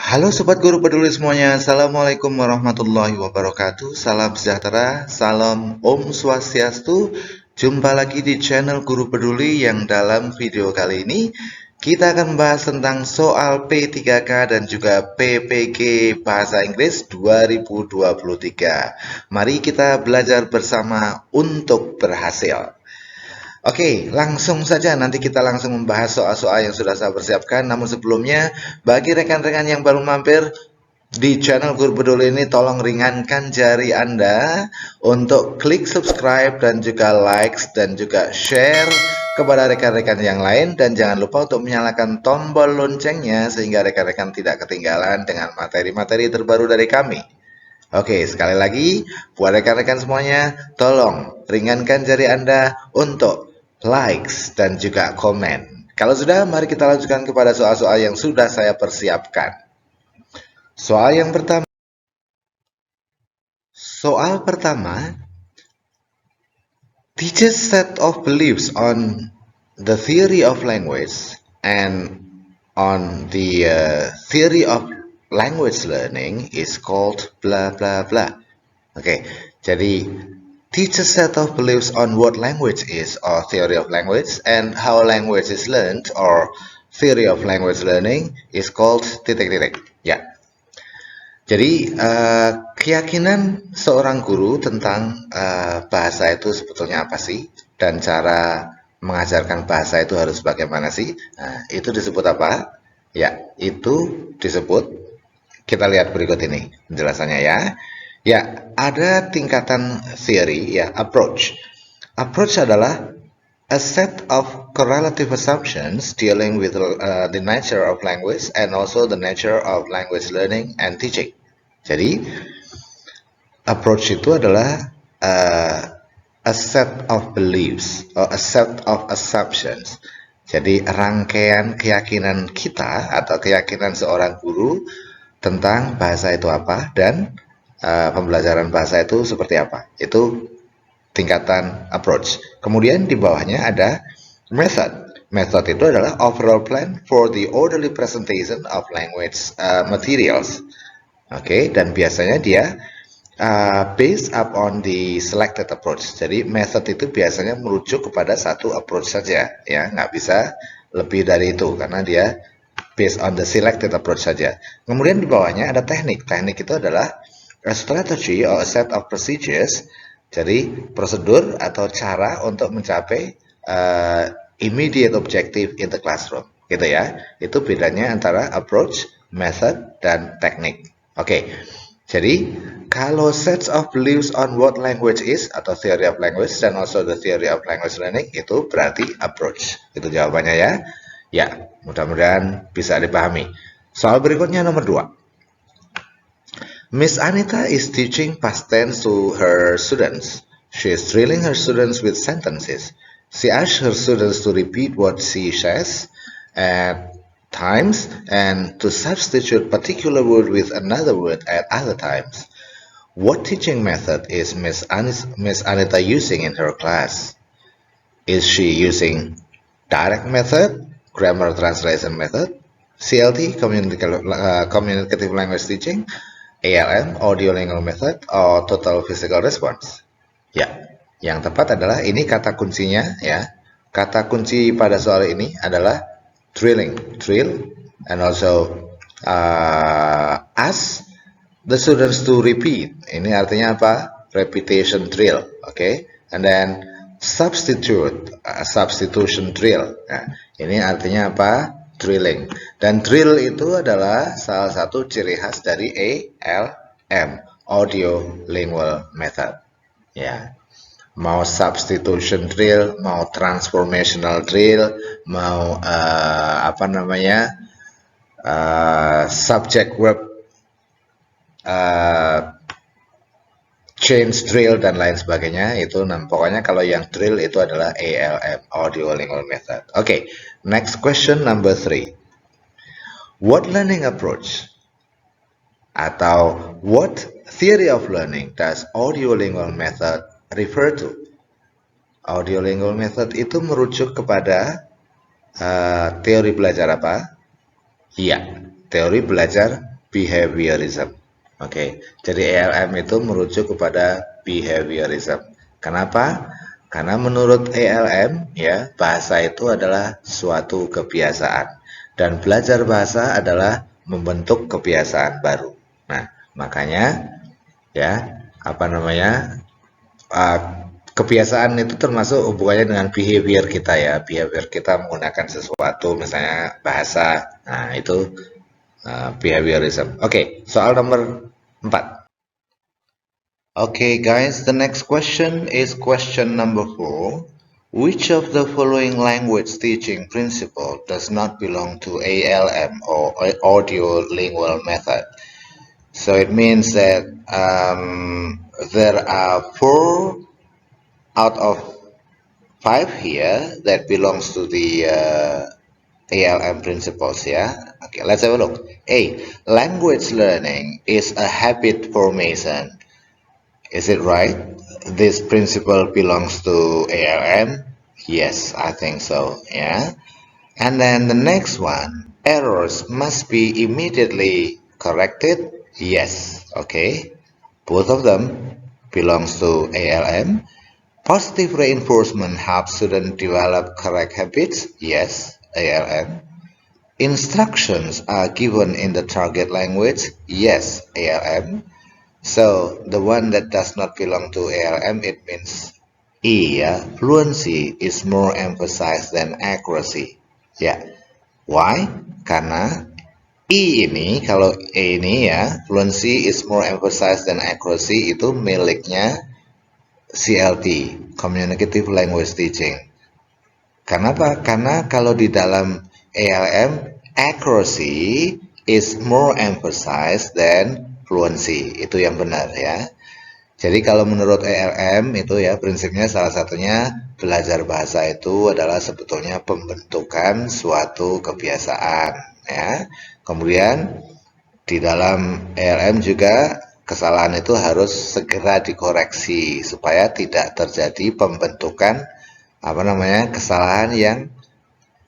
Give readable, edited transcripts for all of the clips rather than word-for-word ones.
Halo Sobat Guru Peduli semuanya, Assalamualaikum warahmatullahi wabarakatuh. Salam sejahtera, salam Om Swastiastu. Jumpa lagi di channel Guru Peduli yang dalam video kali ini kita akan membahas tentang soal P3K dan juga PPG Bahasa Inggris 2023. Mari kita belajar bersama untuk berhasil. Oke, langsung saja nanti kita langsung membahas soal-soal yang sudah saya persiapkan. Namun sebelumnya, bagi rekan-rekan yang baru mampir di channel Guru Peduli ini, tolong ringankan jari Anda untuk klik subscribe dan juga likes dan juga share kepada rekan-rekan yang lain. Dan jangan lupa untuk menyalakan tombol loncengnya sehingga rekan-rekan tidak ketinggalan dengan materi-materi terbaru dari kami. Oke, sekali lagi buat rekan-rekan semuanya, tolong ringankan jari Anda untuk likes dan juga komen. Kalau sudah, mari kita lanjutkan kepada soal-soal yang sudah saya persiapkan. Soal pertama, teacher's set of beliefs on the theory of language and on the theory of language learning is called blah blah blah. Oke, jadi teacher's set of beliefs on what language is or theory of language and how language is learned or theory of language learning is called titik-titik. Ya. Jadi keyakinan seorang guru tentang bahasa itu sebetulnya apa sih, dan cara mengajarkan bahasa itu harus bagaimana sih? Nah, itu disebut apa? Ya, itu disebut, kita lihat berikut ini penjelasannya ya. Ya, ada tingkatan theory ya, approach. Approach adalah a set of correlative assumptions dealing with the nature of language and also the nature of language learning and teaching. Jadi, approach itu adalah a set of beliefs or a set of assumptions. Jadi, rangkaian keyakinan kita atau keyakinan seorang guru tentang bahasa itu apa dan pembelajaran bahasa itu seperti apa. Itu tingkatan approach. Kemudian di bawahnya ada method. Method itu adalah overall plan for the orderly presentation of language materials. Oke, dan biasanya dia based upon the selected approach. Jadi method itu biasanya merujuk kepada satu approach saja, ya, nggak bisa lebih dari itu karena dia based on the selected approach saja. Kemudian di bawahnya ada teknik. Teknik itu adalah a strategy or a set of procedures. Jadi prosedur atau cara untuk mencapai immediate objective in the classroom, gitu ya. Itu bedanya antara approach, method, dan teknik. Oke, jadi kalau sets of beliefs on what language is atau theory of language dan also the theory of language learning itu berarti approach. Itu jawabannya ya. Ya, mudah-mudahan bisa dipahami. Soal berikutnya nomor 2. Miss Anita is teaching past tense to her students. She is drilling her students with sentences. She asks her students to repeat what she says at times and to substitute particular word with another word at other times. What teaching method is Miss Anita using in her class? Is she using direct method, grammar translation method, CLT, communicative language teaching, ALM, audio lingual method, or total physical response? Ya, yang tepat adalah ini kata kuncinya ya. Kata kunci pada soal ini adalah drill, and also ask the students to repeat. Ini artinya apa? Repetition drill, okay? And then substitution drill. Nah, ini artinya apa? Drilling. Dan drill itu adalah salah satu ciri khas dari ALM, audio lingual method. Ya. Mau substitution drill, mau transformational drill, mau subject verb change drill dan lain sebagainya. Itu pokoknya kalau yang drill itu adalah ALM, audio lingual method. Okay, next question number 3. What learning approach atau what theory of learning does audio lingual method refer to? Audio lingual method itu merujuk kepada teori belajar apa? Iya, teori belajar behaviorism. Oke, jadi ALM itu merujuk kepada behaviorism. Kenapa? Karena menurut ALM, ya, bahasa itu adalah suatu kebiasaan dan belajar bahasa adalah membentuk kebiasaan baru. Nah, makanya ya, apa namanya? uh, kebiasaan itu termasuk hubungannya dengan behavior kita ya. Behavior kita menggunakan sesuatu, misalnya bahasa. Nah, itu behaviorism. Oke, soal nomor 4. Okay, guys, the next question is question number 4. Which of the following language teaching principle does not belong to ALM or audio lingual method? So it means that there are 4 out of 5 here that belongs to the ALM principles, yeah? Okay, let's have a look. A. Language learning is a habit formation. Is it right? This principle belongs to ALM? Yes, I think so, yeah? And then the next one, errors must be immediately corrected? Yes, okay. Both of them belongs to ALM. Positive reinforcement helps students develop correct habits? Yes, ALM. Instructions are given in the target language? Yes, ALM. So the one that does not belong to ALM, it means E, ya. Fluency is more emphasized than accuracy. Ya. Why? Karena E ini, kalau E ini ya, fluency is more emphasized than accuracy, itu miliknya CLT, Communicative Language Teaching. Kenapa? Karena kalau di dalam ALM, accuracy is more emphasized than fluency. Itu yang benar ya. Jadi kalau menurut ALM itu ya prinsipnya salah satunya belajar bahasa itu adalah sebetulnya pembentukan suatu kebiasaan ya. Kemudian di dalam ALM juga kesalahan itu harus segera dikoreksi supaya tidak terjadi pembentukan kesalahan yang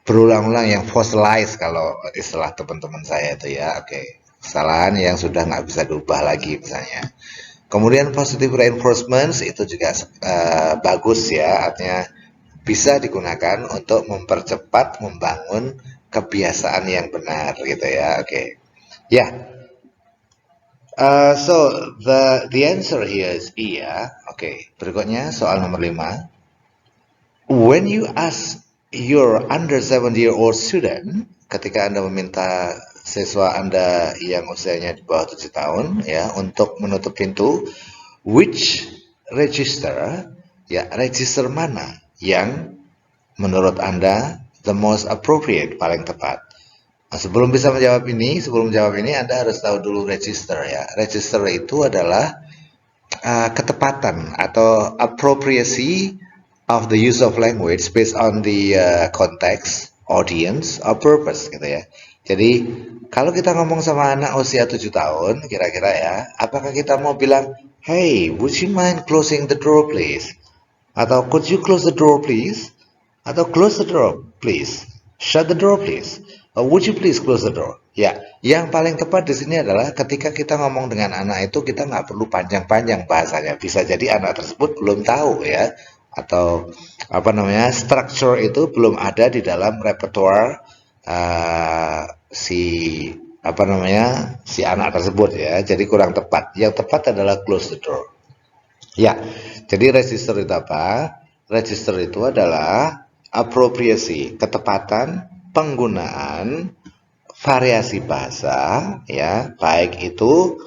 berulang-ulang, yang fossilized kalau istilah teman-teman saya itu ya. Oke, kesalahan yang sudah nggak bisa diubah lagi misalnya. Kemudian positive reinforcement itu juga bagus ya, artinya bisa digunakan untuk mempercepat membangun kebiasaan yang benar gitu ya. Oke. Ya. So the answer here is E ya. Oke, berikutnya soal nomor 5. When you ask your under 7-year-old student, ketika Anda meminta siswa Anda yang usianya di bawah 7 tahun ya untuk menutup pintu, which register, ya register mana yang menurut Anda the most appropriate, paling tepat. Nah, sebelum menjawab ini Anda harus tahu dulu register ya. Register itu adalah ketepatan atau appropriacy of the use of language based on the context, audience, or purpose gitu ya. Jadi kalau kita ngomong sama anak usia 7 tahun kira-kira ya, apakah kita mau bilang, hey, would you mind closing the door please? Atau could you close the door please? Atau close the door please? Shut the door please? Or would you please close the door? Ya, yang paling tepat di sini adalah ketika kita ngomong dengan anak itu kita nggak perlu panjang-panjang bahasanya. Bisa jadi anak tersebut belum tahu ya, atau structure itu belum ada di dalam repertoire si anak tersebut ya. Jadi kurang tepat. Yang tepat adalah close the door. Ya, jadi register itu apa? Register itu adalah appropriasi, ketepatan penggunaan variasi bahasa ya, baik itu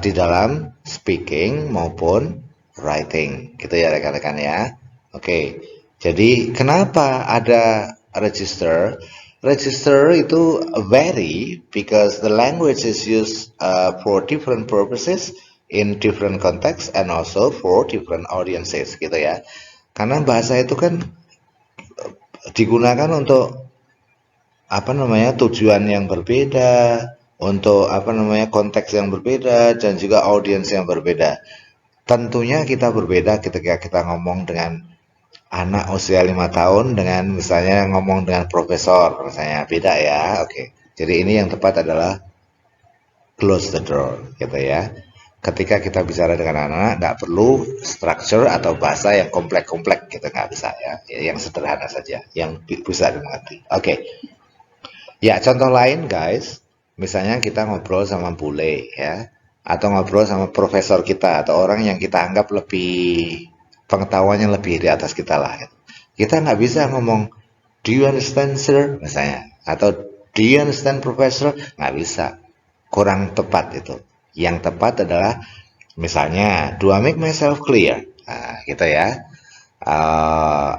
di dalam speaking maupun writing gitu ya rekan-rekan ya. Oke, jadi kenapa ada register? Register itu vary because the language is used for different purposes in different context and also for different audiences gitu ya. Karena bahasa itu kan digunakan untuk tujuan yang berbeda, untuk konteks yang berbeda dan juga audiens yang berbeda. Tentunya kita berbeda ketika kita ngomong dengan anak usia 5 tahun dengan misalnya ngomong dengan profesor, misalnya beda ya. Oke. Jadi ini yang tepat adalah close the door, gitu ya. Ketika kita bicara dengan anak-anak, nggak perlu structure atau bahasa yang kompleks-kompleks, gitu, nggak bisa ya. Yang sederhana saja, yang bisa dimengerti. Oke. Ya, contoh lain guys, misalnya kita ngobrol sama bule ya, atau ngobrol sama profesor kita, atau orang yang kita anggap lebih pengetahuannya lebih di atas kita lah. Kita nggak bisa ngomong, do you understand sir? Misalnya, atau do you understand professor? Nggak bisa, kurang tepat itu. Yang tepat adalah misalnya, do I make myself clear? Nah, gitu ya.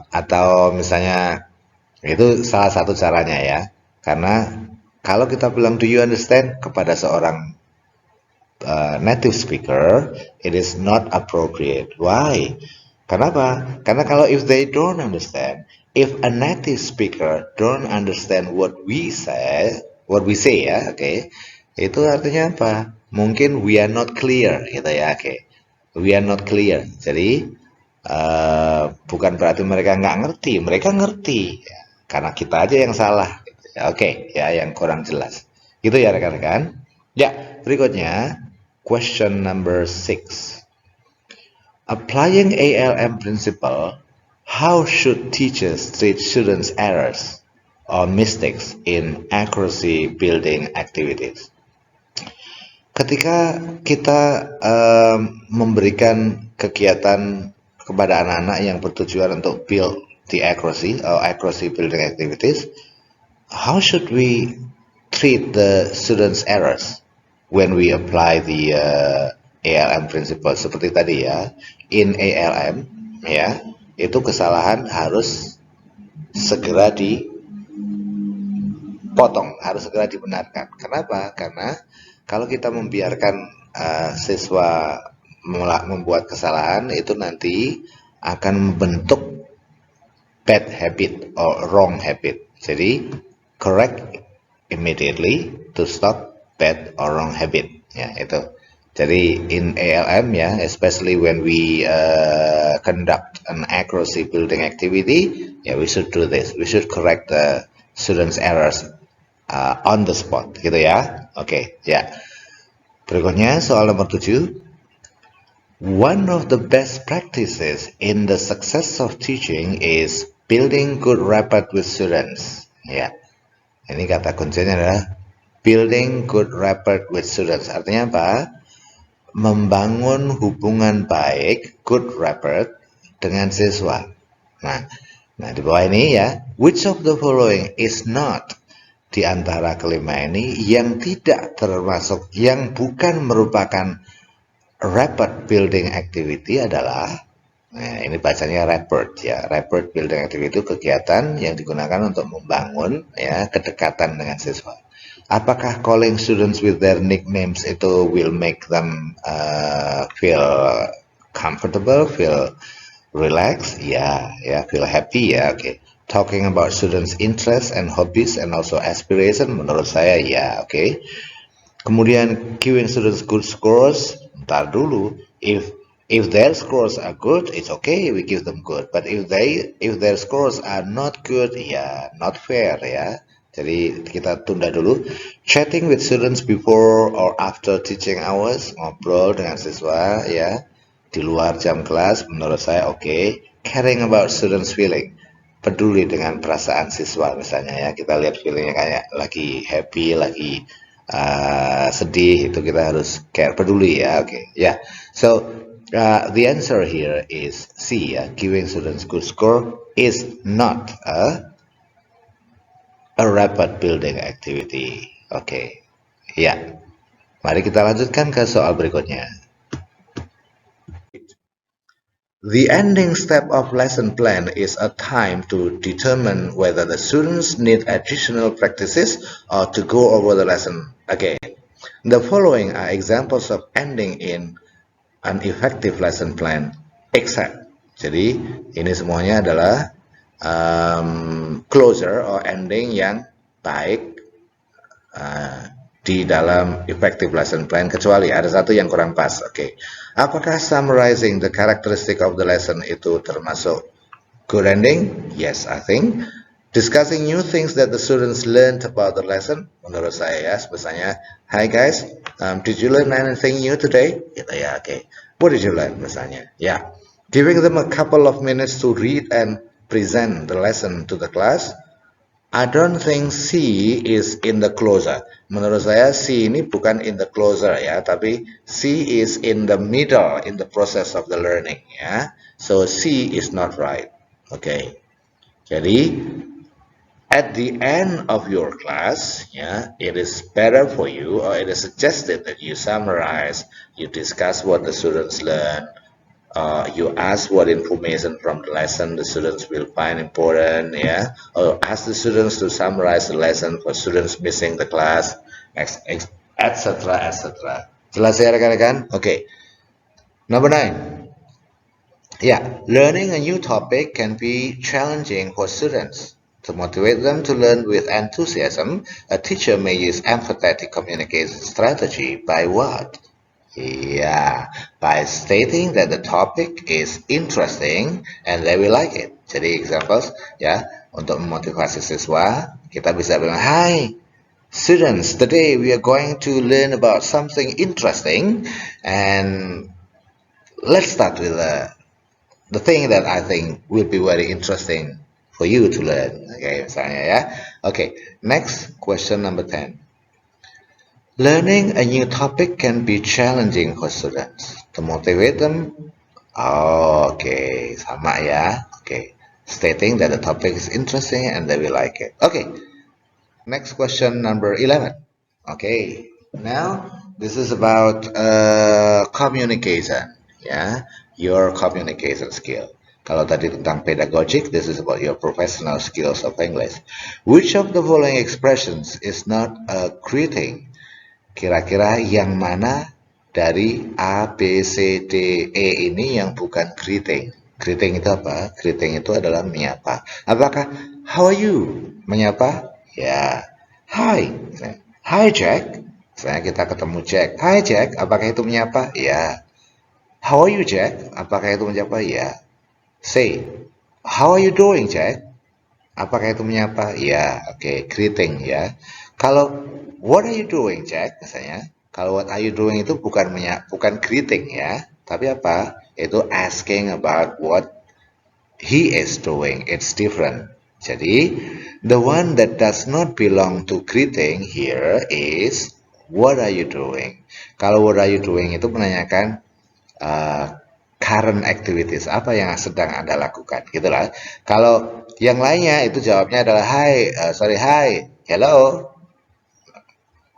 Atau misalnya itu salah satu caranya ya. Karena kalau kita bilang do you understand kepada seorang native speaker, it is not appropriate. Why? Kenapa? Karena kalau if they don't understand, if a native speaker don't understand what we say ya, oke, itu artinya apa? Mungkin we are not clear, gitu ya, oke. We are not clear. Jadi bukan berarti mereka nggak ngerti, mereka ngerti, ya. Karena kita aja yang salah. Ya, oke, ya yang kurang jelas. Gitu ya rekan-rekan. Ya, berikutnya question number 6. Applying ALM principle, how should teachers treat students' errors or mistakes in accuracy building activities? Ketika kita memberikan kegiatan kepada anak-anak yang bertujuan untuk build the accuracy or accuracy building activities, how should we treat the students' errors when we apply the ALM principle? Seperti tadi ya, in ALM ya, itu kesalahan harus segera dipotong, harus segera dibenarkan. Kenapa? Karena kalau kita membiarkan siswa membuat kesalahan, itu nanti akan membentuk bad habit or wrong habit. Jadi correct immediately to stop bad or wrong habit. Ya, itu. Jadi in ALM ya, especially when we conduct an accuracy building activity, ya we should do this. We should correct the students' errors on the spot, gitu ya. Oke, ya. Berikutnya soal nomor 7. One of the best practices in the success of teaching is building good rapport with students. Ya, ini kata kuncinya adalah building good rapport with students. Artinya apa? Membangun hubungan baik, good rapport dengan siswa. Nah, di bawah ini ya, which of the following is not, di antara kelima ini yang tidak termasuk, yang bukan merupakan rapport building activity adalah, nah ini bacanya rapport ya, rapport building activity itu kegiatan yang digunakan untuk membangun ya kedekatan dengan siswa. Apakah calling students with their nicknames itu will make them feel comfortable, feel relaxed? Ya, feel happy ya, oke. Talking about students' interests and hobbies and also aspiration, menurut saya ya, oke. Kemudian giving students good scores, ntar dulu, if their scores are good, it's okay, we give them good. But if their scores are not good, ya not fair ya. Jadi kita tunda dulu. Chatting with students before or after teaching hours, ngobrol dengan siswa ya di luar jam kelas, menurut saya oke. Caring about students' feeling, peduli dengan perasaan siswa misalnya ya, kita lihat feelingnya kayak lagi happy, lagi sedih, itu kita harus care, peduli ya, oke. Ya, so the answer here is C ya, giving students good score is not a rapport building activity. Oke. Ya. Mari kita lanjutkan ke soal berikutnya. The ending step of lesson plan is a time to determine whether the students need additional practices or to go over the lesson again. The following are examples of ending in an effective lesson plan, except. Jadi ini semuanya adalah closure or ending yang baik di dalam effective lesson plan, kecuali ada satu yang kurang pas. Oke. Apakah summarizing the characteristic of the lesson itu termasuk good ending? Yes, I think. Discussing new things that the students learned about the lesson. Menurut saya ya, misalnya, hi guys, did you learn anything new today? Gitu ya, oke. What did you learn? Misalnya, ya. Giving them a couple of minutes to read and present the lesson to the class. I don't think C is in the closer. Menurut saya C ini bukan in the closer ya, tapi C is in the middle in the process of the learning ya. So C is not right. Okay. Jadi at the end of your class, yeah, it is better for you, or it is suggested that you summarize, you discuss what the students learn, you ask what information from the lesson the students will find important, yeah, or ask the students to summarize the lesson for students missing the class, etc., etc. Jelas ya rekan-rekan? Okay. Number 9. Yeah, learning a new topic can be challenging for students. To motivate them to learn with enthusiasm, a teacher may use empathetic communication strategy by what? Yeah, by stating that the topic is interesting and they will like it. Jadi examples ya, untuk memotivasi siswa, kita bisa bilang, "Hi students, today we are going to learn about something interesting, and let's start with the thing that I think will be very interesting for you to learn." Okay, misalnya ya. Okay, next question number 10. Learning a new topic can be challenging for students. To motivate them, okay, sama ya. Okay, stating that the topic is interesting and they will like it. Okay, next question number 11. Okay, now this is about communication. Yeah, your communication skill. Kalau tadi tentang pedagogic, this is about your professional skills of English. Which of the following expressions is not a greeting? Kira-kira yang mana dari A, B, C, D, E ini yang bukan greeting? Greeting itu apa? Greeting itu adalah menyapa. Apakah how are you? Menyapa? Ya. Hi. Hi Jack. Misalnya kita ketemu Jack. Hi Jack. Apakah itu menyapa? Ya. How are you Jack? Apakah itu menyapa? Ya. Say, how are you doing, Jack? Apakah itu menyapa? Ya, oke, greeting ya. Kalau what are you doing, Jack? Misalnya, kalau what are you doing itu bukan greeting ya, tapi apa? Itu asking about what he is doing. It's different. Jadi, the one that does not belong to greeting here is what are you doing? Kalau what are you doing itu menanyakan current activities, apa yang sedang Anda lakukan, gitulah. Kalau yang lainnya itu jawabnya adalah hi, hello,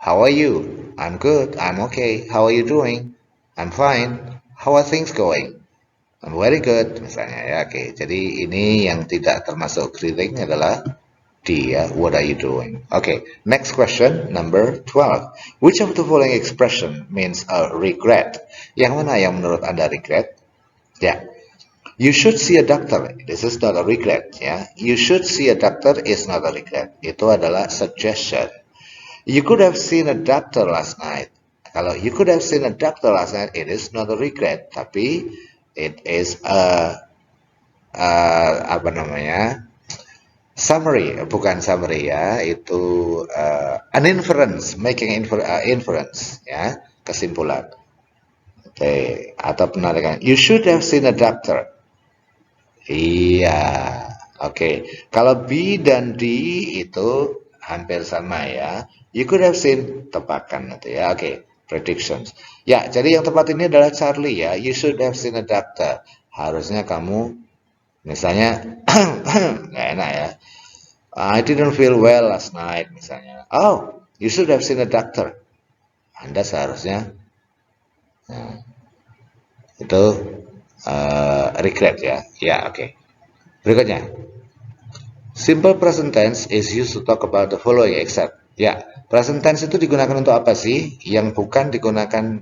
how are you? I'm good, I'm okay. How are you doing? I'm fine. How are things going? I'm very good, misalnya ya. Oke, jadi ini yang tidak termasuk greeting adalah D ya, what are you doing? Okay, next question, number 12. Which of the following expression means a regret? Yang mana yang menurut Anda regret? Yeah, you should see a doctor. This is not a regret. Yeah, you should see a doctor is not a regret. Itu adalah suggestion. You could have seen a doctor last night. Kalau you could have seen a doctor last night, it is not a regret. Tapi it is a apa namanya? Summary, bukan summary ya. Itu an inference, making inference ya, kesimpulan. Okay. Atau penarikan. You should have seen a doctor. Iya. Oke. Kalau B dan D itu hampir sama ya. You could have seen, tebakan itu ya. Oke. Predictions. Ya, jadi yang tepat ini adalah Charlie ya. You should have seen a doctor. Harusnya kamu, misalnya, nggak enak ya. I didn't feel well last night, misalnya. Oh, you should have seen a doctor. Anda seharusnya itu regret ya. Ya, oke. Berikutnya. Simple present tense is used to talk about the following except. Ya, present tense itu digunakan untuk apa sih? Yang bukan digunakan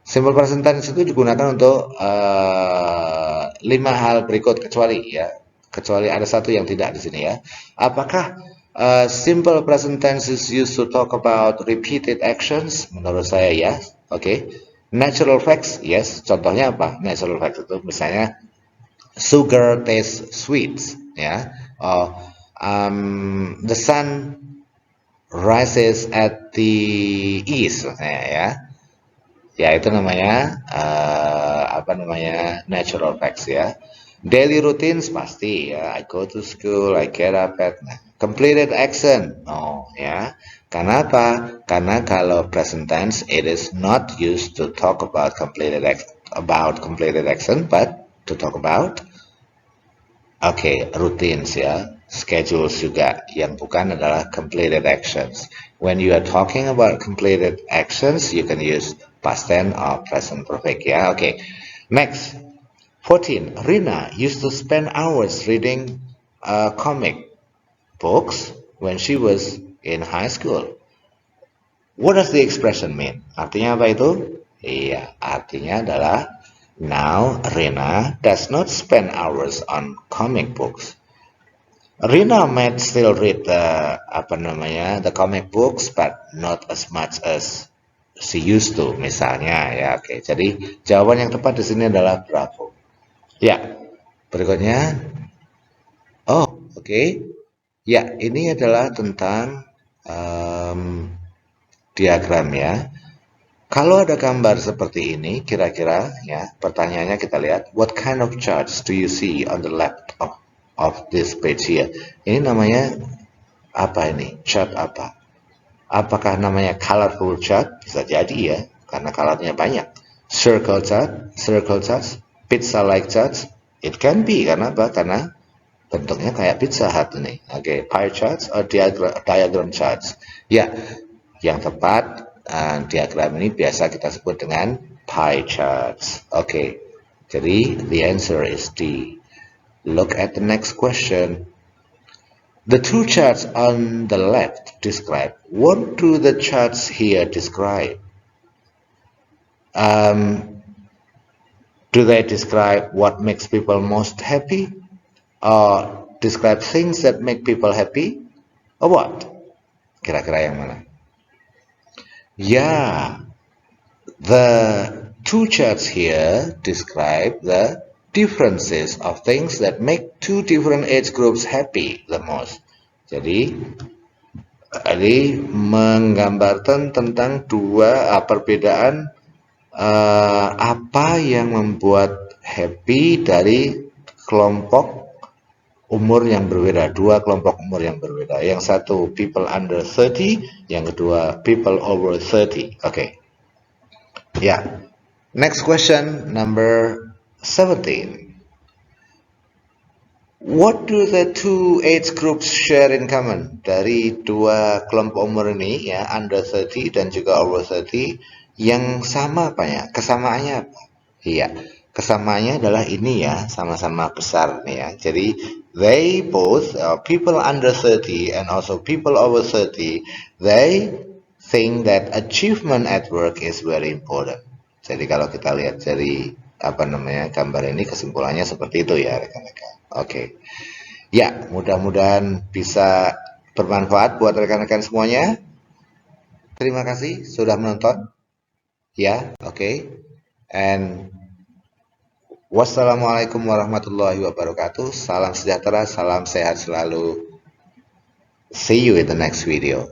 simple present tense itu digunakan untuk 5 hal berikut kecuali ya. Kecuali ada satu yang tidak di sini ya. Apakah simple present tense is used to talk about repeated actions? Menurut saya ya. Oke. Natural facts, yes. Contohnya apa? Natural facts itu misalnya sugar tastes sweet, ya. The sun rises at the east, ya. Ya itu namanya natural facts ya. Daily routines pasti ya. I go to school, I get up at completed action. No ya. Karena apa? Karena kalau present tense it is not used to talk about completed action, but to talk about routines ya, schedules juga. Yang bukan adalah completed actions. When you are talking about completed actions, you can use past tense or present perfect ya. Next, 14. Rina used to spend hours reading comic books when she was in high school. What does the expression mean? Artinya apa itu? Iya, artinya adalah now Rina does not spend hours on comic books. Rina might still read the comic books, but not as much as she used to, misalnya ya. Jadi jawaban yang tepat di sini adalah bravo. Ya, berikutnya. Ya, ini adalah tentang diagram ya. Kalau ada gambar seperti ini, kira-kira ya, pertanyaannya kita lihat, what kind of charts do you see on the left of this page here? Ini namanya apa ini? Chart apa? Apakah namanya colorful chart? Bisa jadi ya, karena colornya banyak. Circle charts, pizza-like charts. It can be, karena apa? Karena bentuknya kayak pizza hut ini. Pie charts or diagram charts. Ya, yang tepat diagram ini biasa kita sebut dengan pie charts. Jadi the answer is D. Look at the next question. The two charts on the left describe. What do the charts here describe? Do they describe what makes people most happy? Or describe things that make people happy? Or what? Kira-kira yang mana? Yeah, the two charts here describe the differences of things that make two different age groups happy the most. Jadi menggambarkan tentang dua perbedaan apa yang membuat happy dari kelompok umur yang berbeda, dua kelompok umur yang berbeda. Yang satu people under 30, yang kedua people over 30. Next question, number 17. What do the two age groups share in common? Dari dua kelompok umur ini ya, under 30 dan juga over 30, yang sama apa ya? Kesamaannya apa? Iya, kesamaannya adalah ini ya, sama-sama besar nih ya. Jadi they both people under 30 and also people over 30, they think that achievement at work is very important. Jadi kalau kita lihat dari gambar ini, kesimpulannya seperti itu ya rekan-rekan. Ya, mudah-mudahan bisa bermanfaat buat rekan-rekan semuanya. Terima kasih sudah menonton. Ya, and wassalamualaikum warahmatullahi wabarakatuh. Salam sejahtera, salam sehat selalu. See you in the next video.